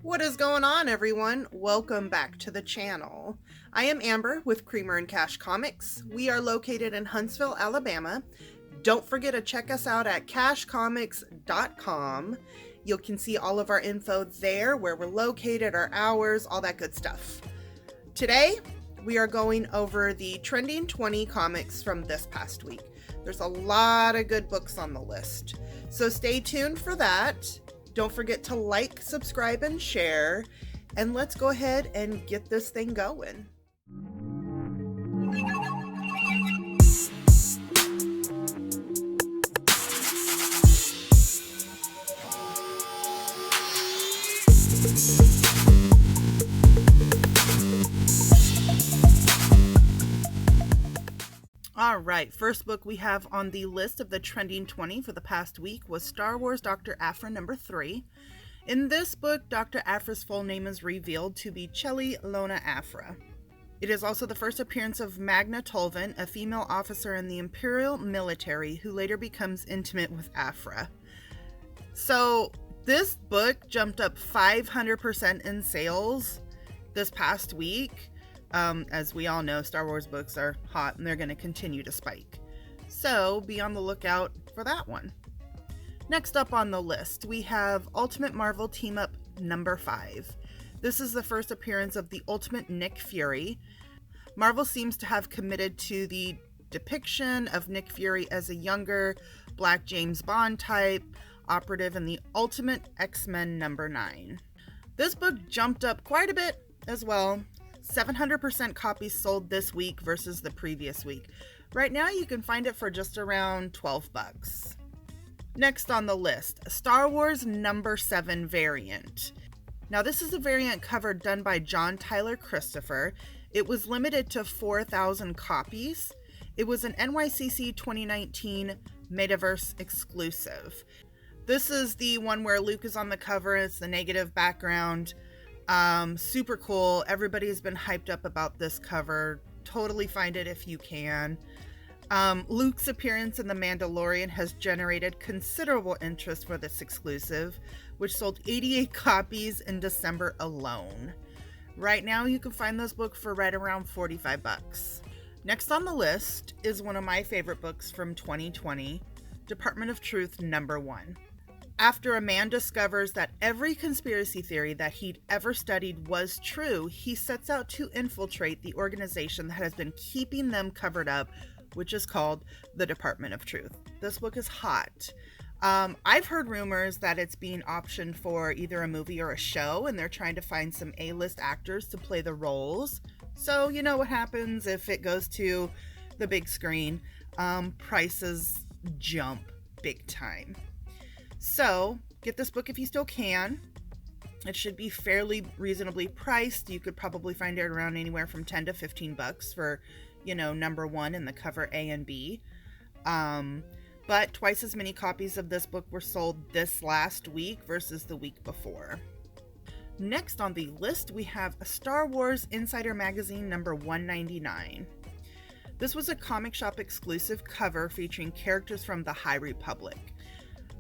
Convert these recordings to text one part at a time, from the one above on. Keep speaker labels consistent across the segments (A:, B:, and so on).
A: What is going on, everyone? Welcome back to the channel. I am Amber with Creamer and Cash Comics. We are located in Huntsville, Alabama. Don't forget to check us out at cashcomics.com. You can see all of our info there, where we're located, our hours, all that good stuff. Today, we are going over the trending 20 comics from this past week. There's a lot of good books on the list, so stay tuned for that. Don't forget to like, subscribe, and share, and let's go ahead and get this thing going. All right, first book we have on the list of the trending 20 for the past week was Star Wars Dr. Aphra number 3. In this book, Dr. Aphra's full name is revealed to be Chelly Lona Aphra. It is also the first appearance of Magna Tolvin, a female officer in the Imperial military who later becomes intimate with Aphra. So this book jumped up 500% in sales this past week. As we all know, Star Wars books are hot and they're going to continue to spike. So be on the lookout for that one. Next up on the list, we have Ultimate Marvel Team Up number 5. This is the first appearance of the Ultimate Nick Fury. Marvel seems to have committed to the depiction of Nick Fury as a younger Black James Bond type operative in the Ultimate X-Men number 9. This book jumped up quite a bit as well. 700% copies sold this week versus the previous week. Right now you can find it for just around $12. Next on the list, Star Wars number 7 variant. Now this is a variant cover done by John Tyler Christopher. It was limited to 4,000 copies. It was an NYCC 2019 Metaverse exclusive. This is the one where Luke is on the cover. It's the negative background. Super cool. Everybody has been hyped up about this cover. Totally find it if you can. Luke's appearance in The Mandalorian has generated considerable interest for this exclusive, which sold 88 copies in December alone. Right now you can find this book for right around $45. Next on the list is one of my favorite books from 2020, Department of Truth number 1. After a man discovers that every conspiracy theory that he'd ever studied was true, he sets out to infiltrate the organization that has been keeping them covered up, which is called the Department of Truth. This book is hot. I've heard rumors that it's being optioned for either a movie or a show, and they're trying to find some A-list actors to play the roles. So you know what happens if it goes to the big screen. Prices jump big time. So get this book if you still can. It should be fairly reasonably priced. You could probably find it around anywhere from $10 to $15 for, number 1 and the cover A and B. But twice as many copies of this book were sold this last week versus the week before. Next on the list, we have a Star Wars Insider Magazine number 199. This was a comic shop exclusive cover featuring characters from the High Republic.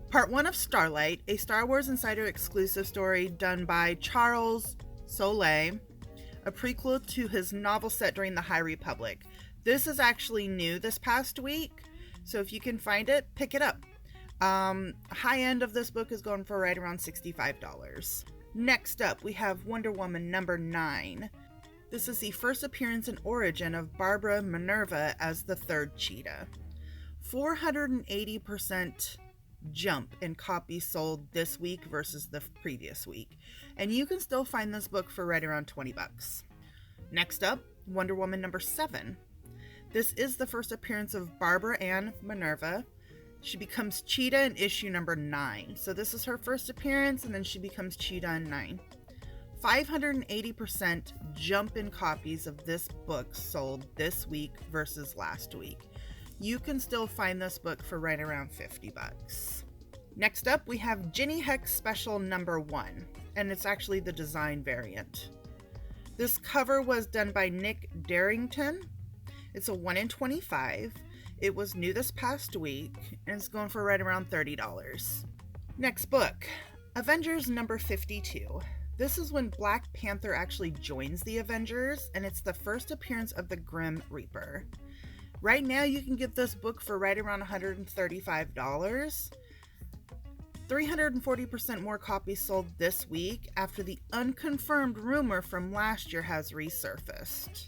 A: Part 1 of Starlight, a Star Wars Insider exclusive story done by Charles Soule, a prequel to his novel set during the High Republic. This is actually new this past week, so if you can find it, pick it up. High end of this book is going for right around $65. Next up, we have Wonder Woman number 9. This is the first appearance and origin of Barbara Minerva as the third Cheetah. 480% jump in copies sold this week versus the previous week, and you can still find this book for right around $20. Next up, Wonder Woman number 7. This is the first appearance of Barbara Ann Minerva. She becomes Cheetah in issue number 9. So this is her first appearance, and then she becomes Cheetah in 9. 580% jump in copies of this book sold this week versus last week. You can still find this book for right around $50. Next up, we have Ginny Hex Special number 1, and it's actually the design variant. This cover was done by Nick Darrington. It's a 1 in 25. It was new this past week, and it's going for right around $30. Next book, Avengers number 52. This is when Black Panther actually joins the Avengers, and it's the first appearance of the Grim Reaper. Right now, you can get this book for right around $135. 340% more copies sold this week after the unconfirmed rumor from last year has resurfaced.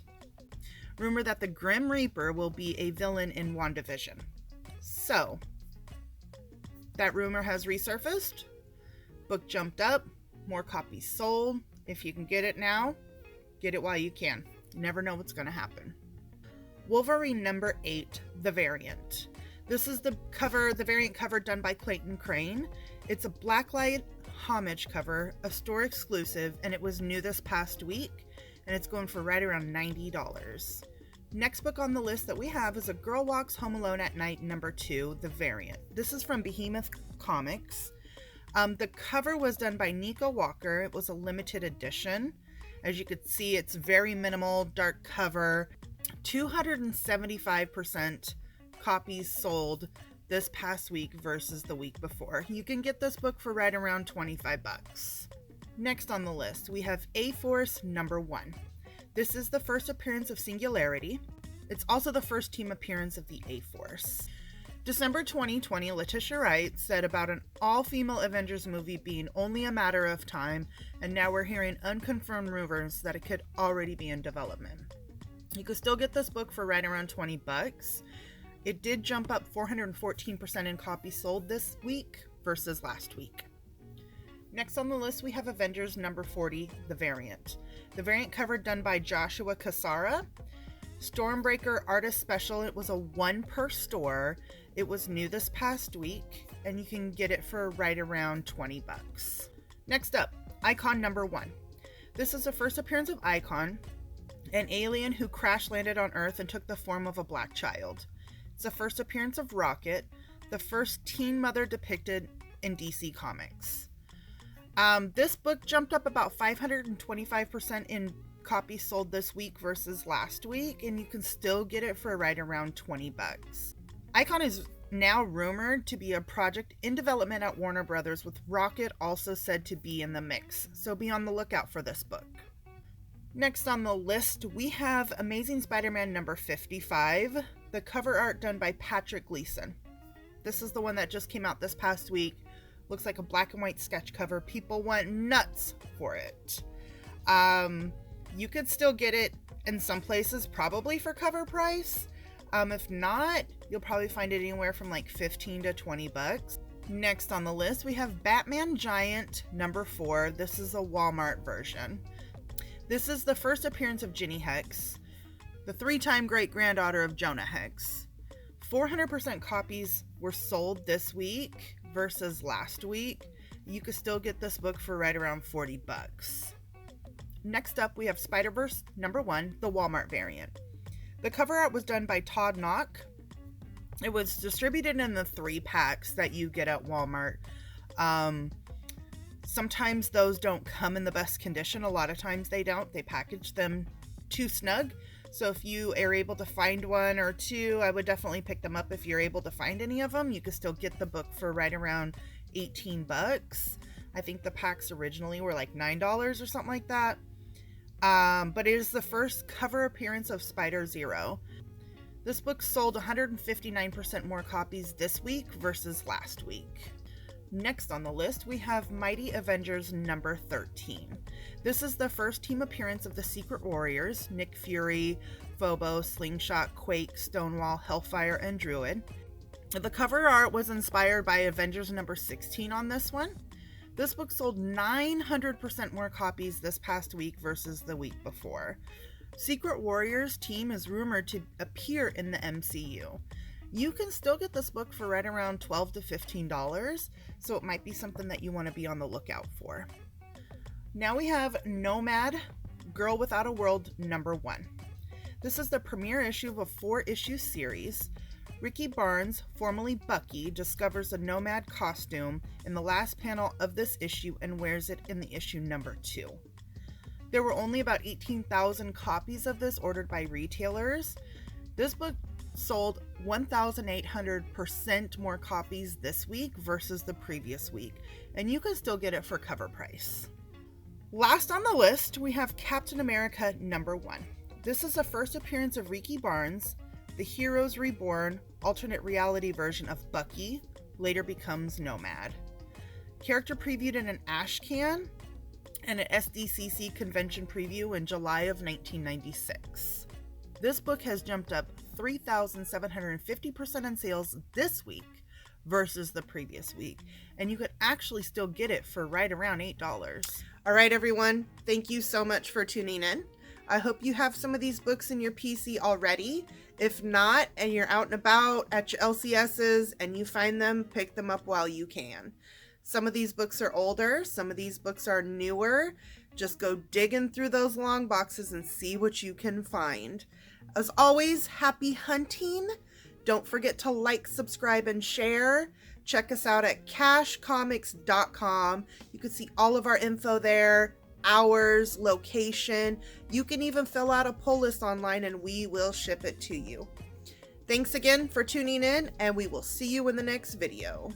A: Rumor that the Grim Reaper will be a villain in WandaVision. So, that rumor has resurfaced. Book jumped up. More copies sold. If you can get it now, get it while you can. You never know what's going to happen. Wolverine number 8, The Variant. This is the variant cover done by Clayton Crane. It's a blacklight homage cover, a store exclusive, and it was new this past week, and it's going for right around $90. Next book on the list that we have is A Girl Walks Home Alone at Night number 2, The Variant. This is from Behemoth Comics. The cover was done by Nico Walker. It was a limited edition. As you could see, it's very minimal, dark cover. 275% copies sold this past week versus the week before. You can get this book for right around $25. Next on the list, we have A-Force number 1. This is the first appearance of Singularity. It's also the first team appearance of the A-Force. December 2020, Letitia Wright said about an all-female Avengers movie being only a matter of time, and now we're hearing unconfirmed rumors that it could already be in development. You could still get this book for right around $20. It did jump up 414% in copies sold this week versus last week. Next on the list, we have Avengers number 40, The Variant. The variant cover done by Joshua Cassara. Stormbreaker Artist Special. It was a 1 per store. It was new this past week, and you can get it for right around $20. Next up, Icon number 1. This is the first appearance of Icon, an alien who crash landed on Earth and took the form of a black child. It's the first appearance of Rocket, the first teen mother depicted in DC Comics. This book jumped up about 525% in copies sold this week versus last week, and you can still get it for right around $20. Icon is now rumored to be a project in development at Warner Brothers, with Rocket also said to be in the mix, so be on the lookout for this book. Next on the list, we have Amazing Spider-Man number 55, the cover art done by Patrick Gleason. This is the one that just came out this past week. Looks like a black and white sketch cover. People went nuts for it. You could still get it in some places, probably for cover price. If not, you'll probably find it anywhere from like $15 to $20. Next on the list, we have Batman Giant number 4. This is a Walmart version. This is the first appearance of Ginny Hex, the 3-time great-granddaughter of Jonah Hex. 400% copies were sold this week versus last week. You could still get this book for right around $40. Next up, we have Spider-Verse number 1, the Walmart variant. The cover art was done by Todd Knock. It was distributed in the 3 packs that you get at Walmart. Sometimes those don't come in the best condition. A lot of times they don't. They package them too snug. So if you are able to find 1 or 2, I would definitely pick them up if you're able to find any of them. You can still get the book for right around $18. I think the packs originally were like $9 or something like that. But it is the first cover appearance of Spider Zero. This book sold 159% more copies this week versus last week. Next on the list, we have Mighty Avengers number 13. This is the first team appearance of the Secret Warriors, Nick Fury, Phobos, Slingshot, Quake, Stonewall, Hellfire, and Druid. The cover art was inspired by Avengers number 16 on this one. This book sold 900% more copies this past week versus the week before. Secret Warriors team is rumored to appear in the MCU. You can still get this book for right around $12 to $15, so it might be something that you want to be on the lookout for. Now we have Nomad Girl Without a World number 1. This is the premiere issue of a 4-issue series. Ricky Barnes, formerly Bucky, discovers a Nomad costume in the last panel of this issue and wears it in the issue number 2. There were only about 18,000 copies of this ordered by retailers. This book sold 1,800% more copies this week versus the previous week, and you can still get it for cover price. Last on the list, we have Captain America #1. This is the first appearance of Riki Barnes, the Heroes Reborn alternate reality version of Bucky, later becomes Nomad. Character previewed in an ash can and an SDCC convention preview in July of 1996. This book has jumped up 3,750% in sales this week versus the previous week, and you could actually still get it for right around $8.
B: All right, everyone, thank you so much for tuning in. I hope you have some of these books in your PC already. If not, and you're out and about at your LCSs and you find them, pick them up while you can. Some of these books are older, some of these books are newer. Just go digging through those long boxes and see what you can find. As always, happy hunting. Don't forget to like, subscribe, and share. Check us out at cashcomics.com. You can see all of our info there, hours, location. You can even fill out a pull list online and we will ship it to you. Thanks again for tuning in, and we will see you in the next video.